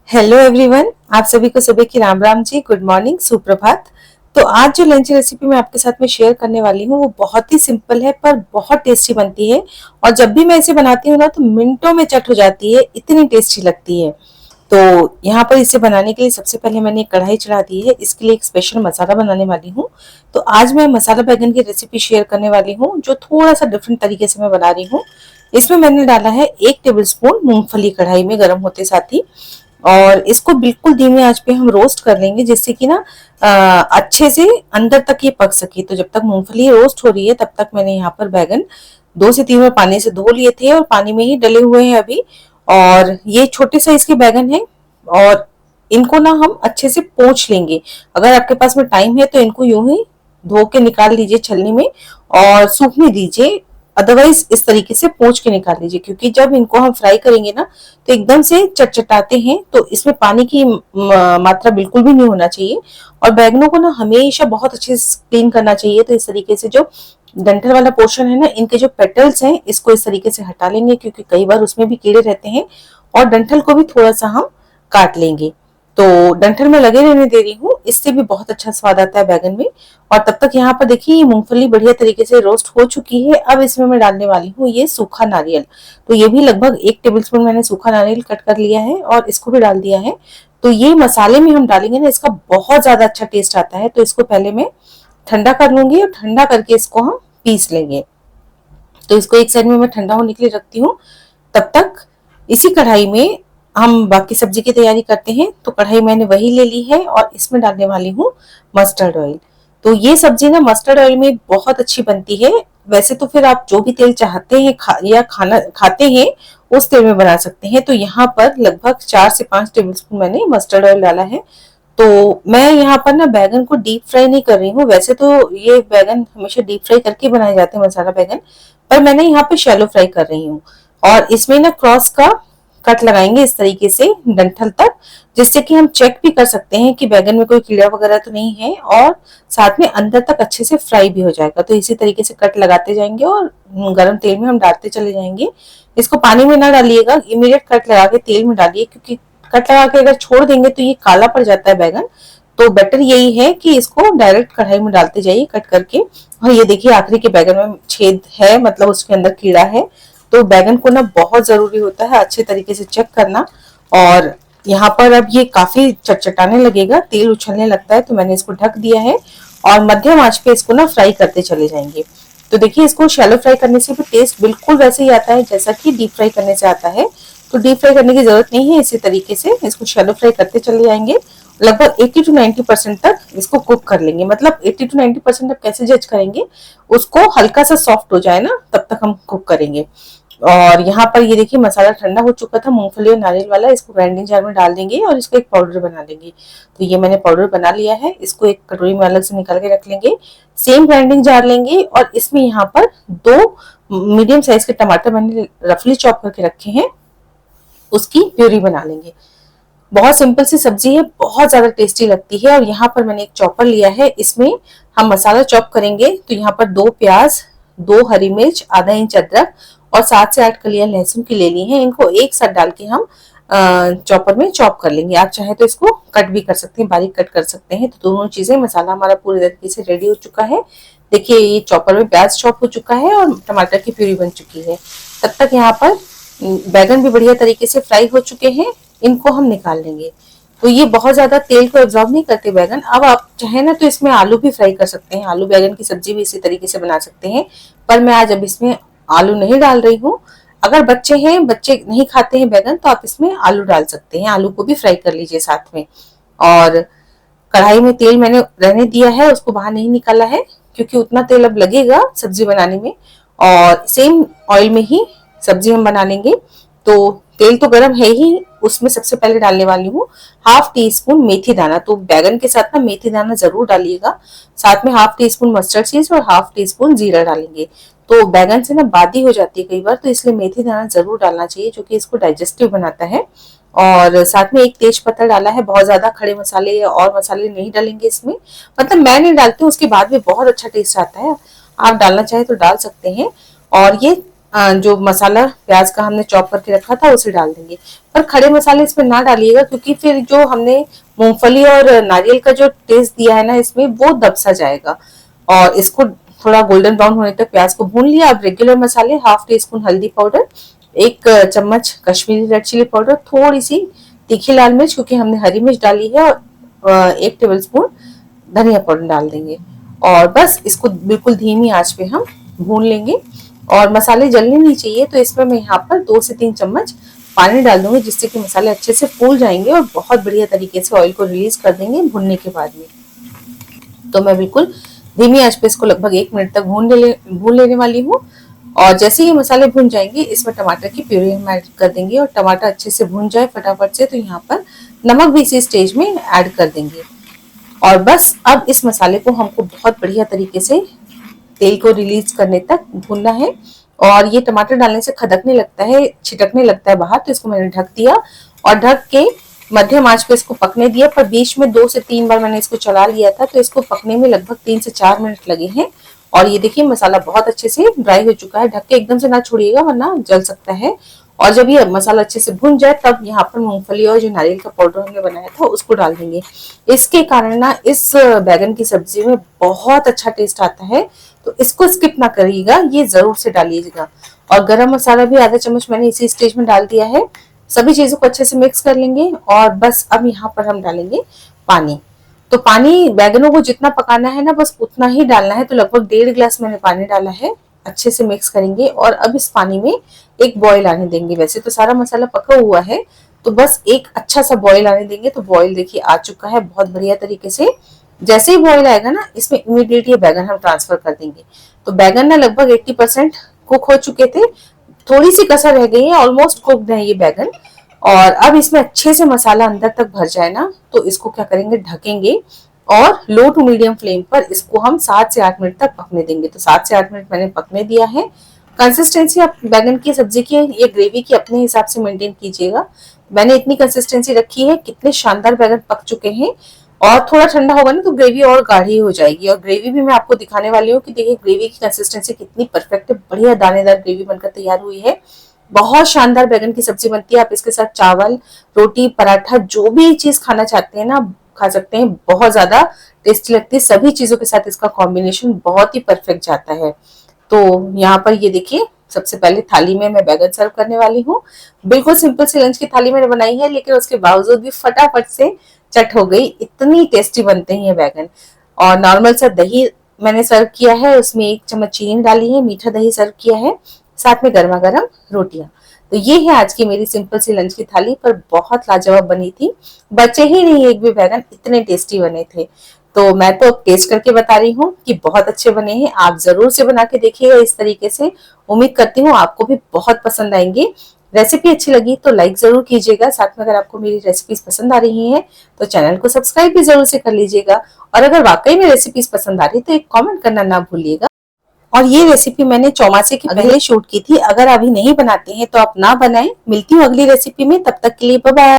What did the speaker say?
Hello everyone, आप सभी को सुबह की राम राम जी, गुड मॉर्निंग, सुप्रभात। तो आज जो लंच रेसिपी मैं आपके साथ में शेयर करने वाली हूँ वो बहुत ही सिंपल है पर बहुत टेस्टी बनती है। और जब भी मैं इसे बनाती हूँ ना तो मिनटों में चट हो जाती है, इतनी टेस्टी लगती है। तो यहाँ पर इसे बनाने के लिए सबसे पहले मैंने एक कढ़ाई चढ़ा दी है। इसके लिए एक स्पेशल मसाला बनाने वाली हूँ। तो आज मैं मसाला बैगन की रेसिपी शेयर करने वाली हूँ जो थोड़ा सा डिफरेंट तरीके से मैं बना रही हूँ। इसमें मैंने डाला है 1 टेबल स्पून मूंगफली, कढ़ाई में गर्म होते साथ ही। और इसको बिल्कुल धीमी आंच पे हम रोस्ट कर लेंगे जिससे कि ना अच्छे से अंदर तक ये पक सके। तो जब तक मूंगफली रोस्ट हो रही है तब तक मैंने यहाँ पर बैगन 2 से 3 बार पानी से धो लिए थे और पानी में ही डले हुए हैं अभी। और ये छोटे साइज के बैगन हैं और इनको ना हम अच्छे से पोंछ लेंगे। अगर आपके पास में टाइम है तो इनको यूं ही धो के निकाल लीजिए छलनी में और सूखने दीजिए। अदरवाइज इस तरीके से पोंछ के निकाल लीजिए, क्योंकि जब इनको हम फ्राई करेंगे ना तो एकदम से चटचटाते हैं, तो इसमें पानी की मात्रा बिल्कुल भी नहीं होना चाहिए। और बैगनों को ना हमेशा बहुत अच्छे से क्लीन करना चाहिए। तो इस तरीके से जो डंठल वाला पोर्शन है ना, इनके जो पेटल्स हैं इसको इस तरीके से हटा लेंगे, क्योंकि कई बार उसमें भी कीड़े रहते हैं। और डंठल को भी थोड़ा सा हम काट लेंगे। तो डंठल में लगे रहने दे रही हूँ, इससे भी बहुत अच्छा स्वाद आता है बैगन में। और तब तक यहाँ पर देखिए ये मूंगफली बढ़िया तरीके से रोस्ट हो चुकी है। अब इसमें मैं डालने वाली हूँ ये सूखा नारियल। तो ये भी लगभग 1 टेबल स्पून मैंने सूखा नारियल कट कर लिया है और इसको भी डाल दिया है। तो ये मसाले में हम डालेंगे ना, इसका बहुत ज्यादा अच्छा टेस्ट आता है। तो इसको पहले मैं ठंडा कर लूंगी और ठंडा करके इसको हम पीस लेंगे। तो इसको एक साइड में मैं ठंडा होने के लिए रखती हूँ। तब तक इसी कढ़ाई में हम बाकी सब्जी की तैयारी करते हैं। तो कढ़ाई मैंने वही ले ली है और इसमें डालने वाली हूँ मस्टर्ड ऑयल। तो ये सब्जी ना मस्टर्ड ऑयल में बहुत अच्छी बनती है। वैसे तो फिर आप जो भी तेल चाहते हैं या खाना खाते हैं उस तेल में बना सकते हैं। तो यहाँ पर लगभग 4 से 5 टेबल स्पून मैंने मस्टर्ड ऑयल डाला है। तो मैं यहाँ पर ना बैगन को डीप फ्राई नहीं कर रही हूँ। वैसे तो ये बैगन हमेशा डीप फ्राई करके बनाए जाते हैं मसाला बैगन, पर मैंने यहाँ पे शैलो फ्राई कर रही हूँ। और इसमें ना क्रॉस का कट लगाएंगे इस तरीके से डंठल तक, जिससे कि हम चेक भी कर सकते हैं कि बैगन में कोई कीड़ा वगैरह तो नहीं है, और साथ में अंदर तक अच्छे से फ्राई भी हो जाएगा। तो इसी तरीके से कट लगाते जाएंगे और गर्म तेल में हम डालते चले जाएंगे। इसको पानी में ना डालिएगा, इमीडिएट कट लगा के तेल में डालिए, क्योंकि कट लगा के अगर छोड़ देंगे तो ये काला पड़ जाता है बैगन। तो बेटर यही है कि इसको डायरेक्ट कढ़ाई में डालते जाइए कट करके। और ये देखिए आखिरी के बैगन में छेद है, मतलब उसके अंदर कीड़ा है। तो बैगन को ना बहुत जरूरी होता है अच्छे तरीके से चेक करना। और यहाँ पर अब ये काफी चटचटाने लगेगा, तेल उछलने लगता है। तो मैंने इसको ढक दिया है और मध्यम आंच पे इसको ना फ्राई करते चले जाएंगे। तो देखिए इसको शैलो फ्राई करने से भी टेस्ट बिल्कुल वैसे ही आता है जैसा कि डीप फ्राई करने से आता है। तो डीप फ्राई करने की जरूरत नहीं है, इसी तरीके से इसको शैलो फ्राई करते चले जाएंगे। लगभग 80 to 90% तक इसको कुक कर लेंगे। मतलब 80 to 90% तक कैसे जज करेंगे, उसको हल्का सा सॉफ्ट हो जाए ना तब तक हम कुक करेंगे। और यहाँ पर ये देखिए मसाला ठंडा हो चुका था मूंगफली और नारियल वाला। इसको ग्राइंडिंग जार में डाल देंगे और इसको एक पाउडर बना लेंगे। तो ये मैंने पाउडर बना लिया है, इसको एक कटोरी में अलग से निकाल के रख लेंगे। सेम ग्राइंडिंग जार लेंगे और इसमें यहाँ पर 2 मीडियम साइज के टमाटर मैंने रफली चॉप करके रखे हैं, उसकी प्यूरी बना लेंगे। बहुत सिंपल सी सब्जी है, बहुत ज्यादा टेस्टी लगती है। और यहाँ पर मैंने एक चॉपर लिया है, इसमें हम मसाला चॉप करेंगे। तो यहाँ पर 2 प्याज, 2 हरी मिर्च, आधा इंच अदरक और 7 से 8 कलियां लहसुन की ले ली हैं। इनको एक साथ डाल के हम चॉपर में चॉप कर लेंगे। आप चाहे तो इसको कट भी कर सकते हैं, बारीक कट कर सकते हैं। तो दोनों चीजें, मसाला हमारा पूरी तरीके से रेडी हो चुका है। देखिए ये चॉपर में प्याज चॉप हो चुका है और टमाटर की प्यूरी बन चुकी है। तब तक यहाँ पर बैगन भी बढ़िया तरीके से फ्राई हो चुके हैं, इनको हम निकाल लेंगे। तो ये बहुत ज्यादा तेल को एब्जॉर्ब नहीं करते बैगन। अब आप चाहे ना तो इसमें आलू भी फ्राई कर सकते हैं, आलू बैगन की सब्जी भी इसी तरीके से बना सकते हैं। पर मैं आज अब इसमें आलू नहीं डाल रही हूँ। अगर बच्चे हैं, बच्चे नहीं खाते हैं बैगन, तो आप इसमें आलू डाल सकते हैं, आलू को भी फ्राई कर लीजिए साथ में। और कढ़ाई में तेल मैंने रहने दिया है, उसको बाहर नहीं निकाला है, क्योंकि उतना तेल अब लगेगा सब्जी बनाने में। और सेम ऑयल में ही सब्जी हम बना लेंगे। तो तेल तो गर्म है ही, उसमें सबसे पहले डालने वाली हूँ हाफ टी स्पून मेथी दाना। तो बैगन के साथ ना मेथी दाना जरूर डालिएगा। साथ में half tea spoon mustard seeds और हाफ टी स्पून जीरा डालेंगे। तो बैगन से ना बादी हो जाती है कई बार, तो इसलिए मेथी दाना जरूर डालना चाहिए, जो कि इसको डाइजेस्टिव बनाता है। और साथ में एक तेज पत्ता डाला है। बहुत ज्यादा खड़े मसाले और मसाले नहीं डालेंगे इसमें, मतलब मैं नहीं डालती हूँ, उसके बाद भी बहुत अच्छा टेस्ट आता है। आप डालना चाहे तो डाल सकते हैं। और ये जो मसाला प्याज का हमने चॉप करके रखा था उसे डाल देंगे। पर खड़े मसाले इसमें ना डालिएगा, क्योंकि फिर जो हमने मूंगफली और नारियल का जो टेस्ट दिया है ना इसमें, वो दब सा जाएगा। और इसको थोड़ा गोल्डन ब्राउन होने तक प्याज को भून लिया। अब रेगुलर मसाले, हाफ टी स्पून हल्दी पाउडर, 1 चम्मच कश्मीरी रेड चिली पाउडर, थोड़ी सी तीखी लाल मिर्च क्योंकि हमने हरी मिर्च डाली है, और 1 टेबल स्पून धनिया पाउडर डाल देंगे। और बस इसको बिल्कुल धीमी आंच पे हम भून लेंगे। और मसाले जलने नहीं चाहिए, तो इसमें मैं यहाँ पर 2 से 3 चम्मच पानी डाल दूंगी, जिससे कि मसाले अच्छे से फूल जाएंगे और बहुत बढ़िया तरीके से ऑयल को रिलीज कर देंगे भूनने के बाद में। तो मैं बिल्कुल धीमी आंच पे इसको लगभग 1 मिनट तक भून लेने वाली हूँ। और जैसे ही मसाले भून जाएंगे, इसमें टमाटर की प्यूरी हम ऐड कर देंगे। और टमाटर अच्छे से भून जाए फटाफट से, तो यहाँ पर नमक भी इसी स्टेज में ऐड कर देंगे। और बस अब इस मसाले को हमको बहुत बढ़िया तरीके से तेल को रिलीज करने तक भूनना है। और ये टमाटर डालने से खदकने लगता है, छिटकने लगता है बाहर, तो इसको मैंने ढक दिया और ढक के मध्यम आंच पे इसको पकने दिया। पर बीच में 2 से 3 बार मैंने इसको चला लिया था, तो इसको पकने में लगभग 3 से 4 मिनट लगे हैं। और ये देखिए मसाला बहुत अच्छे से ड्राई हो चुका है। ढक के एकदम से ना छोड़िएगा वरना जल सकता है। और जब ये मसाला अच्छे से भुन जाए, तब यहाँ पर मूंगफली और जो नारियल का पाउडर हमने बनाया था उसको डाल देंगे। इसके कारण ना इस बैगन की सब्जी में बहुत अच्छा टेस्ट आता है, तो इसको स्किप ना करिएगा, ये जरूर से डालिएगा। और गरम मसाला भी आधा चम्मच मैंने इसी स्टेज में डाल दिया है। सभी चीजों को अच्छे से मिक्स कर लेंगे। और बस अब यहाँ पर हम डालेंगे पानी। तो पानी बैगनों को जितना पकाना है ना, बस उतना ही डालना है। तो लगभग 1.5 गिलास मैंने पानी डाला है। अच्छे से मिक्स करेंगे और अब इस पानी में एक बॉईल आने देंगे। वैसे तो सारा मसाला पका हुआ है, तो बस एक अच्छा सा बॉईल आने देंगे। तो बॉईल देखिए आ चुका है बहुत बढ़िया तरीके से। जैसे ही बॉईल आएगा ना, इसमें इमीडिएट ये बैगन हम ट्रांसफर कर देंगे। तो बैगन ना लगभग 80% कुक हो चुके थे, थोड़ी सी कसर रह गई है, ऑलमोस्ट कुक्ड है ये बैगन। और अब इसमें अच्छे से मसाला अंदर तक भर जाए ना, तो इसको क्या करेंगे, ढकेंगे और लो टू मीडियम फ्लेम पर इसको हम 7 से 8 मिनट तक पकने देंगे। तो 7 से 8 मिनट मैंने पकने दिया है। कंसिस्टेंसी आप बैगन की सब्जी की या ग्रेवी की अपने हिसाब से मेंटेन कीजिएगा। मैंने इतनी कंसिस्टेंसी रखी है। कितने शानदार बैगन पक चुके हैं। और थोड़ा ठंडा होगा ना तो ग्रेवी और गाढ़ी हो जाएगी। और ग्रेवी भी मैं आपको दिखाने वाली हूँ कि देखिए ग्रेवी की कंसिस्टेंसी कितनी परफेक्ट है, बढ़िया दानेदार ग्रेवी बनकर तैयार हुई है। बहुत शानदार बैगन की सब्जी बनती है। आप इसके साथ चावल, रोटी, पराठा, जो भी चीज खाना चाहते हैं ना खा सकते हैं। बहुत ज्यादा टेस्टी लगती है। सभी चीजों के साथ इसका कॉम्बिनेशन बहुत ही परफेक्ट जाता है। तो यहाँ पर ये देखिए, सबसे पहले थाली में मैं बैगन सर्व करने वाली हूँ। बिल्कुल सिंपल सी लंच की थाली मैंने बनाई है, लेकिन उसके बावजूद भी फटाफट से चट हो गई। इतनी टेस्टी बनते हैं ये बैगन। और नॉर्मल सा दही मैंने सर्व किया है, उसमें 1 चम्मच चीनी डाली है, मीठा दही सर्व किया है, साथ में गर्मा गर्म रोटियां। तो ये है आज की मेरी सिंपल सी लंच की थाली, पर बहुत लाजवाब बनी थी। बचे ही नहीं एक भी बैगन, इतने टेस्टी बने थे। तो मैं तो टेस्ट करके बता रही हूँ कि बहुत अच्छे बने हैं। आप जरूर से बना के देखिएगा इस तरीके से। उम्मीद करती हूँ आपको भी बहुत पसंद आएंगे। रेसिपी अच्छी लगी तो लाइक जरूर कीजिएगा। साथ में अगर आपको मेरी रेसिपीज पसंद आ रही हैं तो चैनल को सब्सक्राइब भी जरूर से कर लीजिएगा। और अगर वाकई में रेसिपीज पसंद आ रही तो एक कमेंट करना ना भूलिएगा। और ये रेसिपी मैंने चौमासे के पहले शूट की थी। अगर अभी नहीं बनाते हैं तो आप ना बनाएं। मिलती हूँ अगली रेसिपी में, तब तक के लिए बाय बाय।